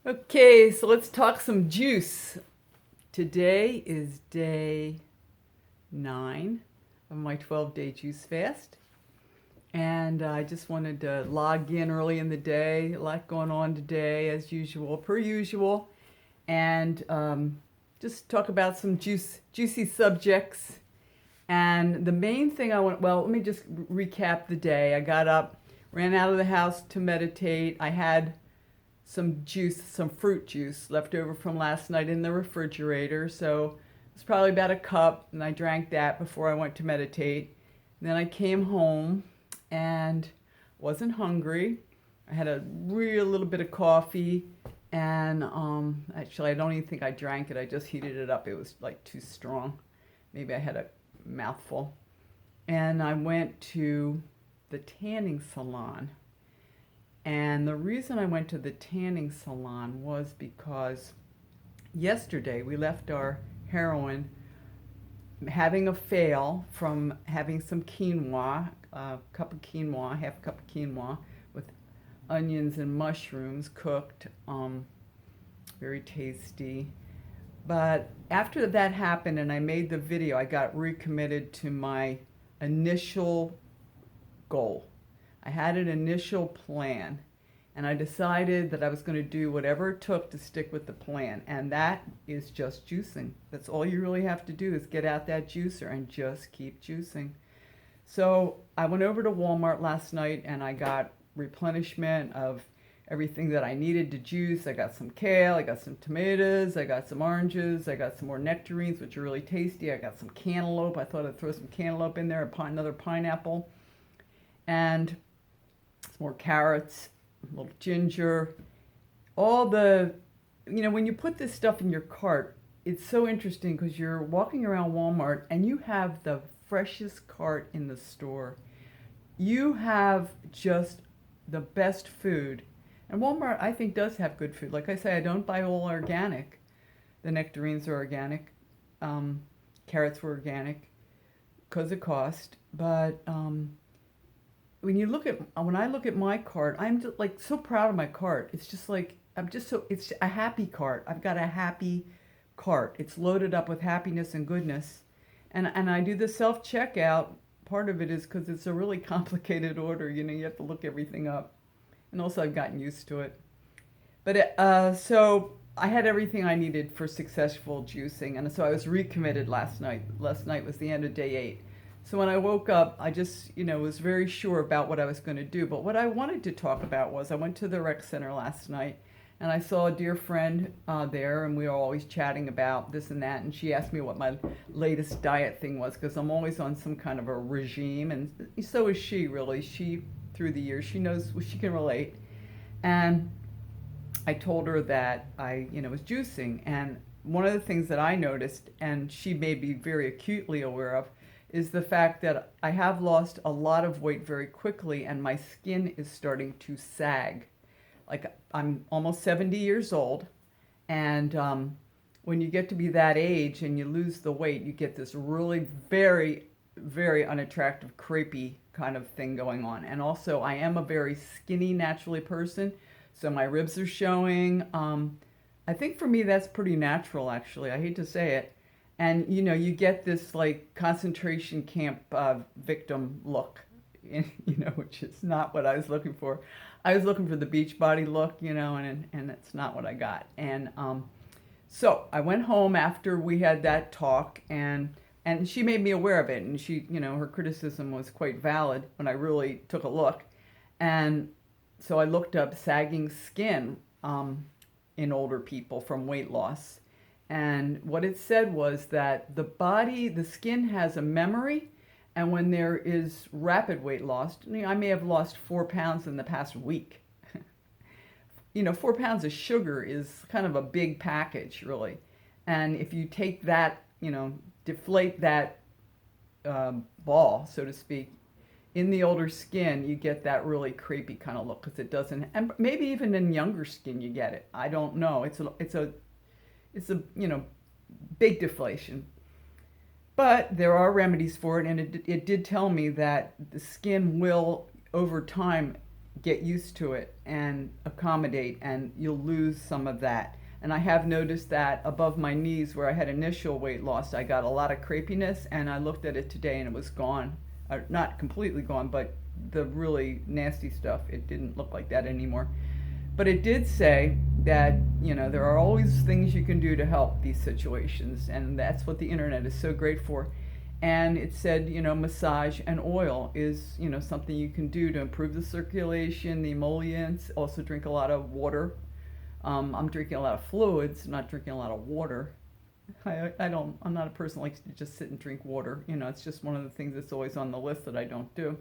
Okay, so let's talk some juice. Today is day 9 of my 12-day juice fast. And I just wanted to log in early in the day. A lot going on today, as usual, per usual. And just talk about some juicy subjects. And the main thing let me just recap the day. I got up, ran out of the house to meditate. I had some juice, some fruit juice left over from last night in the refrigerator. So it's probably about a cup, and I drank that before I went to meditate. And then I came home and wasn't hungry. I had a real little bit of coffee, and actually, I don't even think I drank it. I just heated it up. It was like too strong. Maybe I had a mouthful. And I went to the tanning salon. And the reason I went to the tanning salon was because yesterday we left our heroine having a fail from having some quinoa, a cup of quinoa, half a cup of quinoa with onions and mushrooms cooked, very tasty. But after that happened and I made the video, I got recommitted to my initial goal. I had an initial plan, and I decided that I was going to do whatever it took to stick with the plan, and that is just juicing. That's all you really have to do, is get out that juicer and just keep juicing. So I went over to Walmart last night and I got replenishment of everything that I needed to juice. I got some kale, I got some tomatoes, I got some oranges, I got some more nectarines, which are really tasty. I got some cantaloupe. I thought I'd throw some cantaloupe in there, another pineapple, and some more carrots, a little ginger. All the, when you put this stuff in your cart, it's so interesting because you're walking around Walmart and you have the freshest cart in the store. You have just the best food. And Walmart, I think, does have good food. Like I say, I don't buy all organic. The nectarines are organic. Carrots were organic because of cost. But when I look at my cart, I'm just like so proud of my cart. It's just like, it's a happy cart. I've got a happy cart. It's loaded up with happiness and goodness. And I do the self-checkout. Part of it is because it's a really complicated order. You have to look everything up. And also I've gotten used to it. But so I had everything I needed for successful juicing. And so I was recommitted last night. Last night was the end of day 8. So when I woke up, I just, was very sure about what I was going to do. But what I wanted to talk about was I went to the rec center last night and I saw a dear friend there, and we were always chatting about this and that. And she asked me what my latest diet thing was, because I'm always on some kind of a regime. And so is she, really. She, through the years, she knows, she can relate. And I told her that I, was juicing. And one of the things that I noticed, and she may be very acutely aware of, is the fact that I have lost a lot of weight very quickly and my skin is starting to sag. Like, I'm almost 70 years old, and when you get to be that age and you lose the weight, you get this really very, very unattractive, crepey kind of thing going on. And also, I am a very skinny, naturally person, so my ribs are showing. I think for me, that's pretty natural, actually. I hate to say it. And, you get this like concentration camp victim look, which is not what I was looking for. I was looking for the Beachbody look, and that's not what I got. And so I went home after we had that talk, and she made me aware of it. And she, her criticism was quite valid when I really took a look. And so I looked up sagging skin in older people from weight loss. And what it said was that the skin has a memory, and when there is rapid weight loss, I may have lost 4 pounds in the past week. 4 pounds of sugar is kind of a big package, really. And if you take that, deflate that ball, so to speak, in the older skin, you get that really creepy kind of look, because it doesn't, and maybe even in younger skin you get it. I don't know. It's a big deflation. But there are remedies for it, and it did tell me that the skin will, over time, get used to it and accommodate, and you'll lose some of that. And I have noticed that above my knees where I had initial weight loss, I got a lot of crepiness, and I looked at it today and it was gone. Not completely gone, but the really nasty stuff, it didn't look like that anymore. But it did say that, there are always things you can do to help these situations, and that's what the internet is so great for. And it said, massage and oil is, something you can do to improve the circulation, the emollients. Also drink a lot of water. I'm drinking a lot of fluids, not drinking a lot of water. I'm not a person who likes to just sit and drink water. It's just one of the things that's always on the list that I don't do.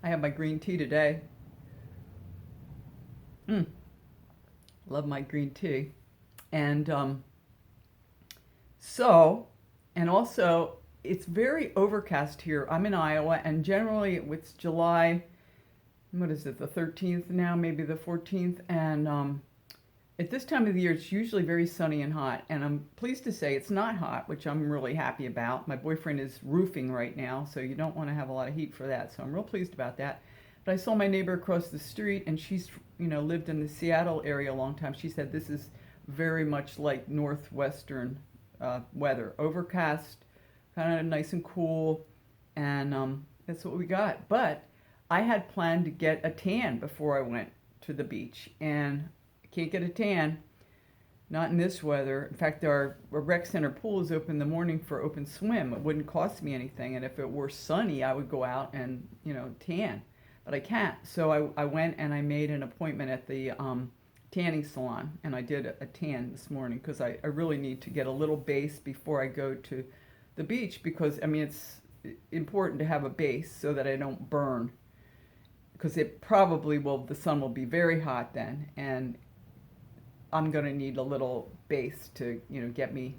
I have my green tea today. Love my green tea. And and also, it's very overcast here. I'm in Iowa, and generally it's July, what is it, the 13th now, maybe the 14th, and at this time of the year, it's usually very sunny and hot, and I'm pleased to say it's not hot, which I'm really happy about. My boyfriend is roofing right now, so you don't want to have a lot of heat for that, so I'm real pleased about that. But I saw my neighbor across the street, and she's, lived in the Seattle area a long time. She said this is very much like northwestern weather. Overcast, kind of nice and cool, and that's what we got. But I had planned to get a tan before I went to the beach, and I can't get a tan, not in this weather. In fact, our rec center pool is open in the morning for open swim. It wouldn't cost me anything, and if it were sunny, I would go out and, tan. But I can't. So I went and I made an appointment at the tanning salon, and I did a tan this morning because I really need to get a little base before I go to the beach, because it's important to have a base so that I don't burn, because it probably the sun will be very hot then, and I'm going to need a little base to get me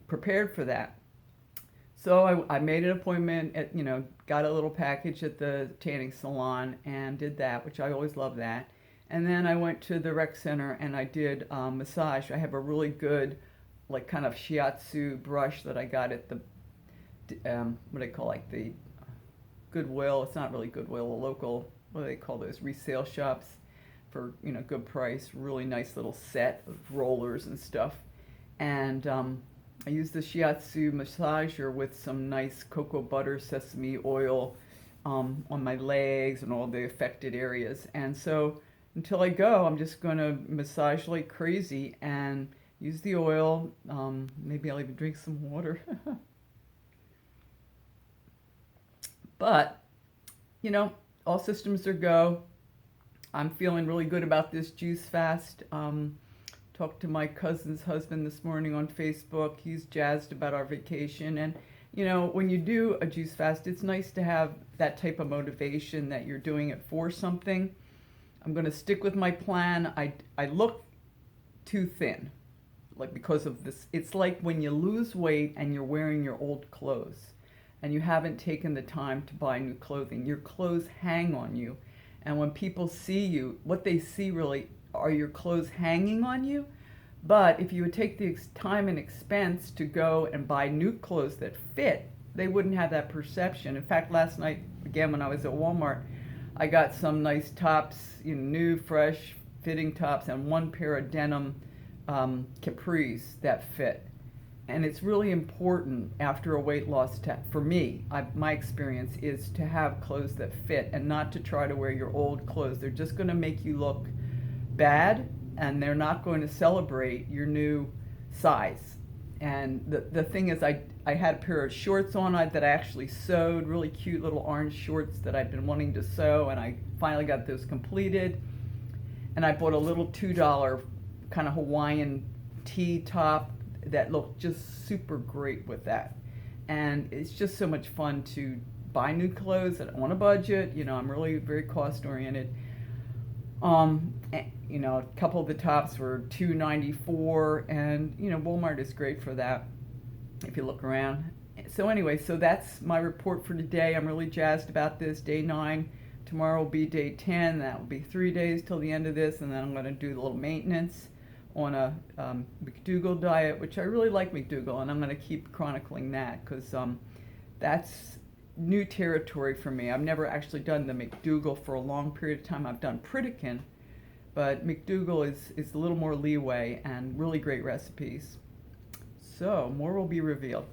prepared for that. So I made an appointment at, got a little package at the tanning salon and did that, which I always love that. And then I went to the rec center and I did massage. I have a really good, like, kind of shiatsu brush that I got at the, what do they call, like the Goodwill. It's not really Goodwill, a local, what do they call those, resale shops for, good price. Really nice little set of rollers and stuff. And I used the shiatsu massager with some nice cocoa butter sesame oil on my legs and all the affected areas. And so until I go, I'm just going to massage like crazy and use the oil. Maybe I'll even drink some water. But, all systems are go. I'm feeling really good about this juice fast. Talked to my cousin's husband this morning on Facebook. He's jazzed about our vacation. And, when you do a juice fast, it's nice to have that type of motivation that you're doing it for something. I'm going to stick with my plan. I look too thin, like, because of this. It's like when you lose weight and you're wearing your old clothes and you haven't taken the time to buy new clothing. Your clothes hang on you. And when people see you, what they see really are your clothes hanging on you. But if you would take the time and expense to go and buy new clothes that fit, they wouldn't have that perception. In fact, last night, again, when I was at Walmart, I got some nice tops, new, fresh fitting tops, and one pair of denim capris that fit. And it's really important after a weight loss for me, my experience is to have clothes that fit and not to try to wear your old clothes. They're just going to make you look bad, and they're not going to celebrate your new size. And the thing is, I had a pair of shorts on that I actually sewed, really cute little orange shorts that I've been wanting to sew, and I finally got those completed. And I bought a little $2 kind of Hawaiian tee top that looked just super great with that. And it's just so much fun to buy new clothes on a budget. I'm really very cost oriented. A couple of the tops were $2.94, and Walmart is great for that if you look around. So anyway, so that's my report for today. I'm really jazzed about this. Day 9. Tomorrow will be day 10. That will be 3 days till the end of this, and then I'm going to do a little maintenance on a McDougall diet, which I really like McDougall, and I'm going to keep chronicling that because that's new territory for me. I've never actually done the McDougall for a long period of time. I've done Pritikin, but McDougall is a little more leeway and really great recipes. So more will be revealed.